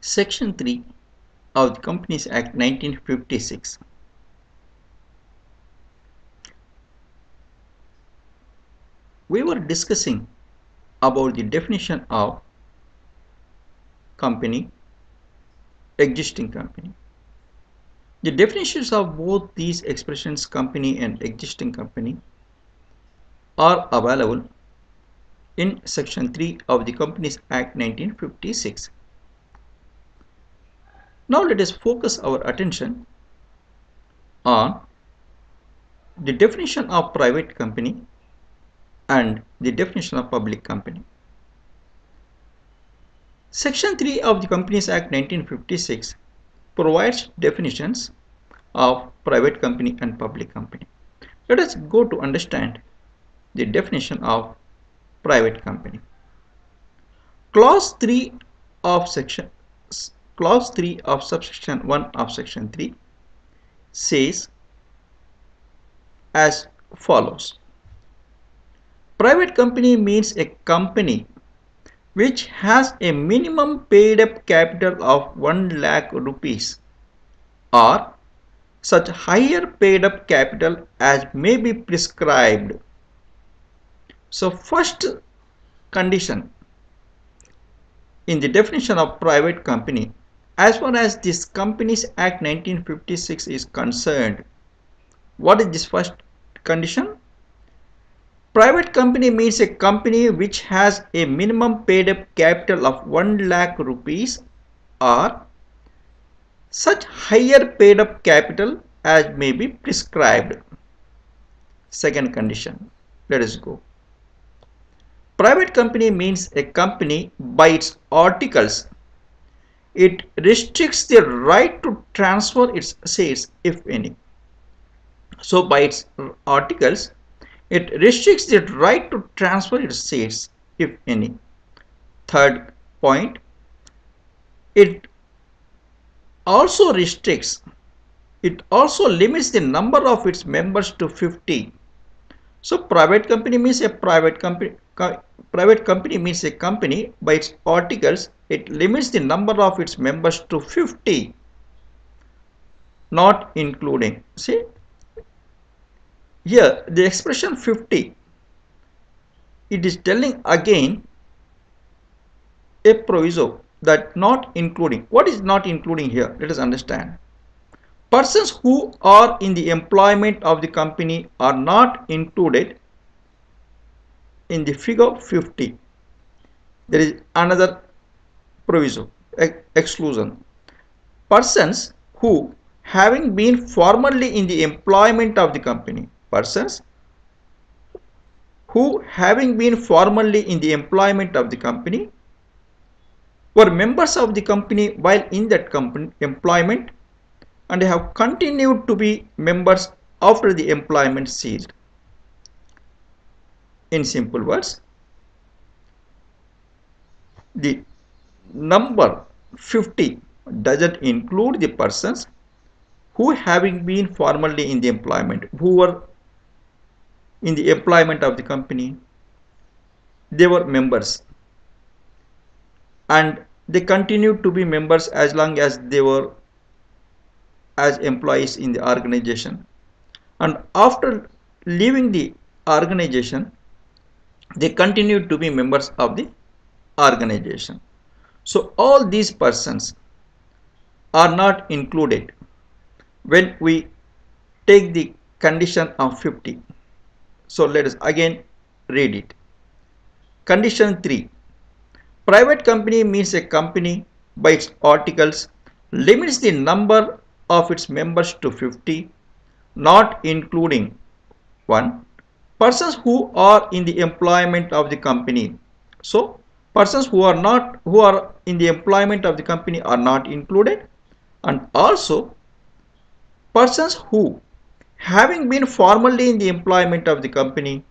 Section 3 of the Companies Act 1956. We were discussing about the definition of company, existing company. The definitions of both these expressions, company and existing company, are available in Section 3 of the Companies Act 1956. Now let us focus our attention on the definition of private company and the definition of public company. Section 3 of the Companies Act 1956 provides definitions of private company and public company. Let us go to understand the definition of private company. Clause 3 of subsection 1 of section 3 says as follows. Private company means a company which has a minimum paid up capital of 1 lakh rupees or such higher paid up capital as may be prescribed. So first condition in the definition of private company, as far as this Companies Act 1956 is concerned, what is this first condition? Private company means a company which has a minimum paid up capital of 1 lakh rupees or such higher paid up capital as may be prescribed. Second condition, let us go. Private company means a company by its articles. It restricts the right to transfer its shares if any. So by its articles, it restricts the right to transfer its shares if any. Third point, it also limits the number of its members to 50. So private company means a private company means a company by its articles. It limits the number of its members to 50, not including. See here the expression 50, it is telling again a proviso that not including. What is not including here? Let us understand. Persons who are in the employment of the company are not included in the figure 50. There is another proviso, exclusion. Persons who, having been formerly in the employment of the company, persons who, having been formerly in the employment of the company, were members of the company while in that company employment and have continued to be members after the employment ceased. In simple words, the number 50 doesn't include the persons who, having been formerly in the employment, who were in the employment of the company, they were members and they continued to be members as long as they were as employees in the organization, and after leaving the organization they continued to be members of the organization. So all these persons are not included when we take the condition of 50. So let us again read it. Condition 3. Private company means a company by its articles limits the number of its members to 50, not including 1. Persons who are in the employment of the company. So persons who are in the employment of the company are not included, and also persons who, having been formerly in the employment of the company,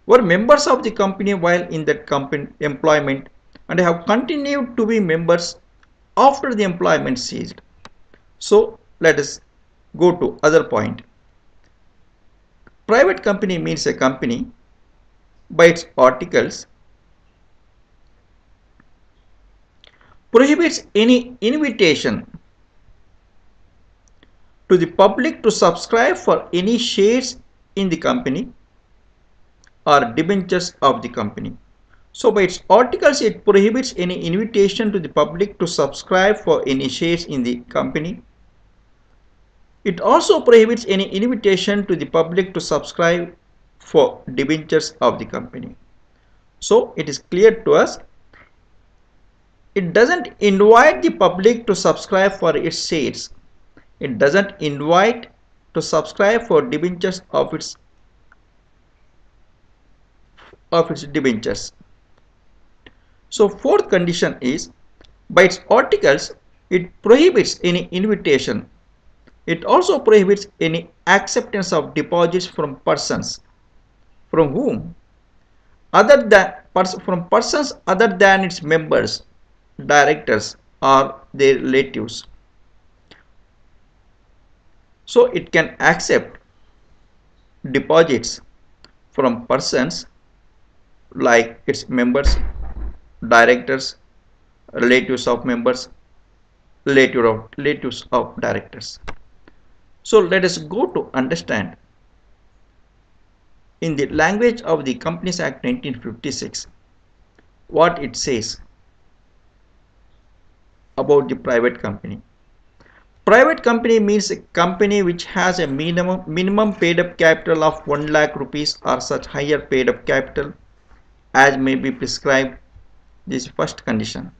were members of the company while in that company employment and have continued to be members after the employment ceased. So let us go to other point. Private company means a company by its articles prohibits any invitation to the public to subscribe for any shares in the company or debentures of the company. So by its articles, it prohibits any invitation to the public to subscribe for any shares in the company. It also prohibits any invitation to the public to subscribe for debentures of the company. So it is clear to us, it doesn't invite the public to subscribe for its shares. It doesn't invite to subscribe for debentures of its debentures. So fourth condition is, by its articles, it prohibits any invitation. It also prohibits any acceptance of deposits from persons. From whom? From persons other than its members, directors, or their relatives. So it can accept deposits from persons like its members, directors, relatives of members, relatives of directors. So let us go to understand in the language of the Companies Act 1956 what it says about the private company. Private company means a company which has a minimum paid up capital of 1 lakh rupees or such higher paid up capital as may be prescribed. This is first condition.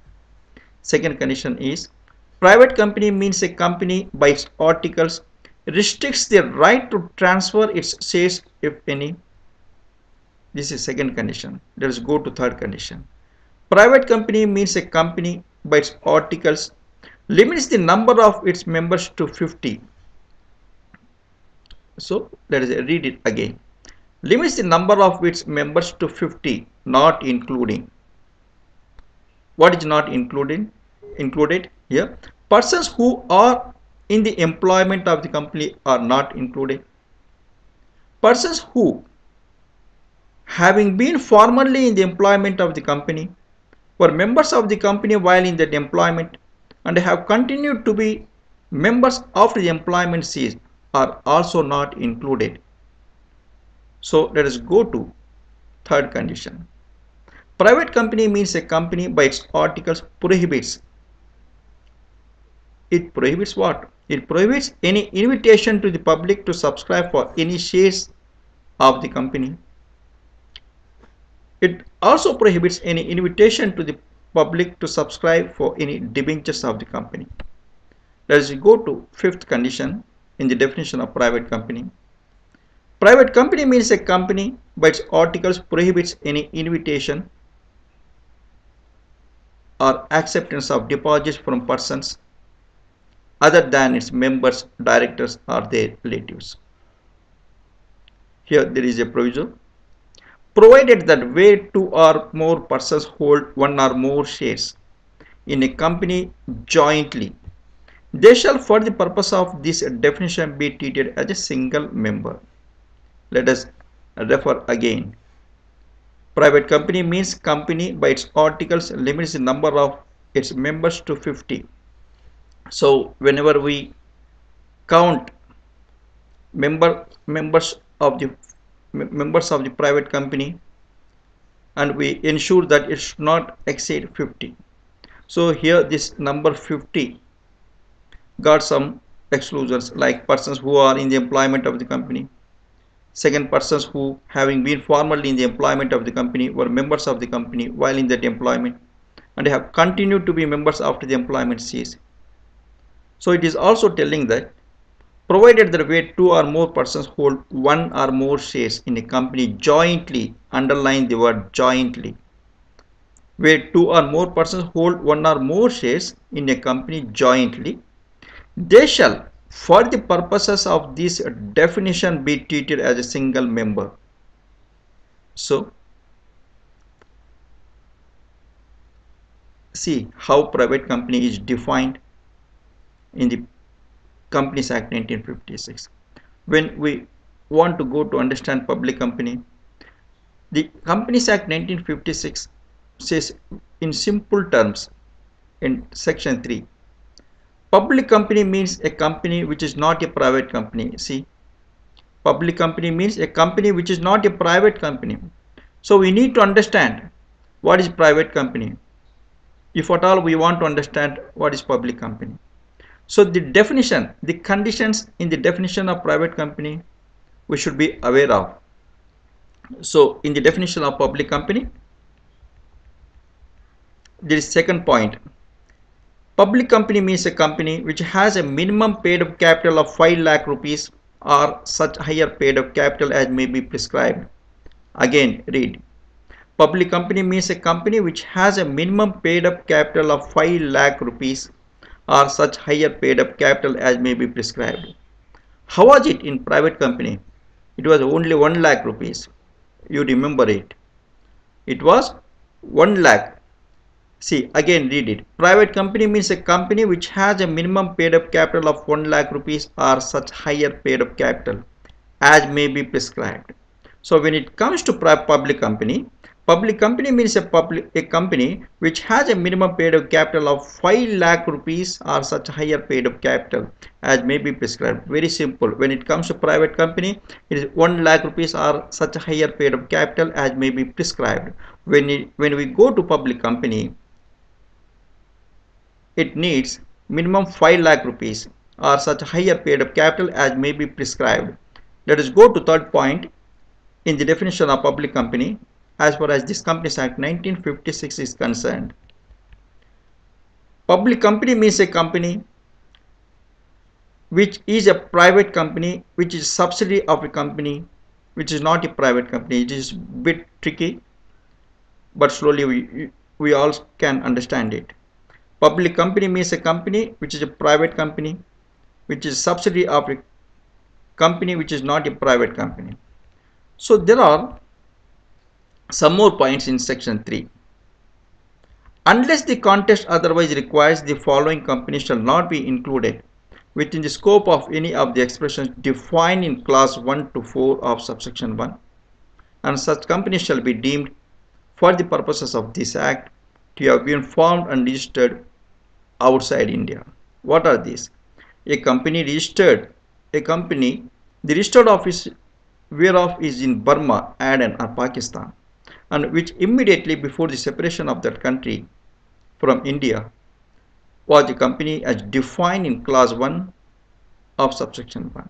Second condition is, private company means a company by its articles restricts the right to transfer its shares if any. This is second condition. Let us go to third condition. Private company means a company by its articles limits the number of its members to 50. So let us read it again. Limits the number of its members to 50, not including. What is not included here? Persons who are in the employment of the company are not included. Persons who, having been formerly in the employment of the company, were members of the company while in that employment and have continued to be members after the employment ceased are also not included. So let us go to third condition. Private company means a company by its articles prohibits. It prohibits what? It prohibits any invitation to the public to subscribe for any shares of the company. It also prohibits any invitation to the public to subscribe for any debentures of the company. Let us go to fifth condition in the definition of private company. Private company means a company by its articles prohibits any invitation or acceptance of deposits from persons other than its members, directors, or their relatives. Here there is a provision. Provided that where two or more persons hold one or more shares in a company jointly, they shall for the purpose of this definition be treated as a single member. Let us refer again. Private company means company by its articles limits the number of its members to 50. So whenever we count members of the private company, and we ensure that it should not exceed 50. So here this number 50 got some exclusions like persons who are in the employment of the company. Second, persons who having been formerly in the employment of the company were members of the company while in that employment and have continued to be members after the employment ceased. So it is also telling that provided that where two or more persons hold one or more shares in a company jointly, underline the word jointly, where two or more persons hold one or more shares in a company jointly, they shall for the purposes of this definition be treated as a single member. So see how private company is defined in the Companies Act 1956. When we want to go to understand public company, the Companies Act 1956 says in simple terms, in section 3. Public company means a company which is not a private company. See, public company means a company which is not a private company. So we need to understand what is private company, if at all we want to understand what is public company. So the definition, the conditions in the definition of private company we should be aware of. So in the definition of public company, there is second point. Public company means a company which has a minimum paid up capital of 5 lakh rupees or such higher paid up capital as may be prescribed. Again read. Public company means a company which has a minimum paid up capital of 5 lakh rupees or such higher paid up capital as may be prescribed. How was it in private company? It was only 1 lakh rupees. You remember it. It was 1 lakh. See, again read it. Private company means a company which has a minimum paid up capital of 1 lakh rupees or such higher paid up capital as may be prescribed. So when it comes to public company means a company which has a minimum paid up capital of 5 lakh rupees or such higher paid up capital as may be prescribed. Very simple. When it comes to private company, it is 1 lakh rupees or such higher paid up capital as may be prescribed. When we go to public company, it needs minimum 5 lakh rupees or such higher paid up capital as may be prescribed. Let us go to third point in the definition of public company as far as this Companies Act 1956 is concerned. Public company means a company which is a private company which is subsidiary of a company which is not a private company. It is a bit tricky, but slowly we all can understand it. Public company means a company which is a private company which is subsidiary of a company which is not a private company. So there are some more points in section 3. Unless the context otherwise requires, the following companies shall not be included within the scope of any of the expressions defined in clause 1 to 4 of subsection 1, and such companies shall be deemed for the purposes of this act to have been formed and registered outside India. What are these? The registered office whereof is in Burma, Aden or Pakistan, and which immediately before the separation of that country from India was a company as defined in clause 1 of subsection 1.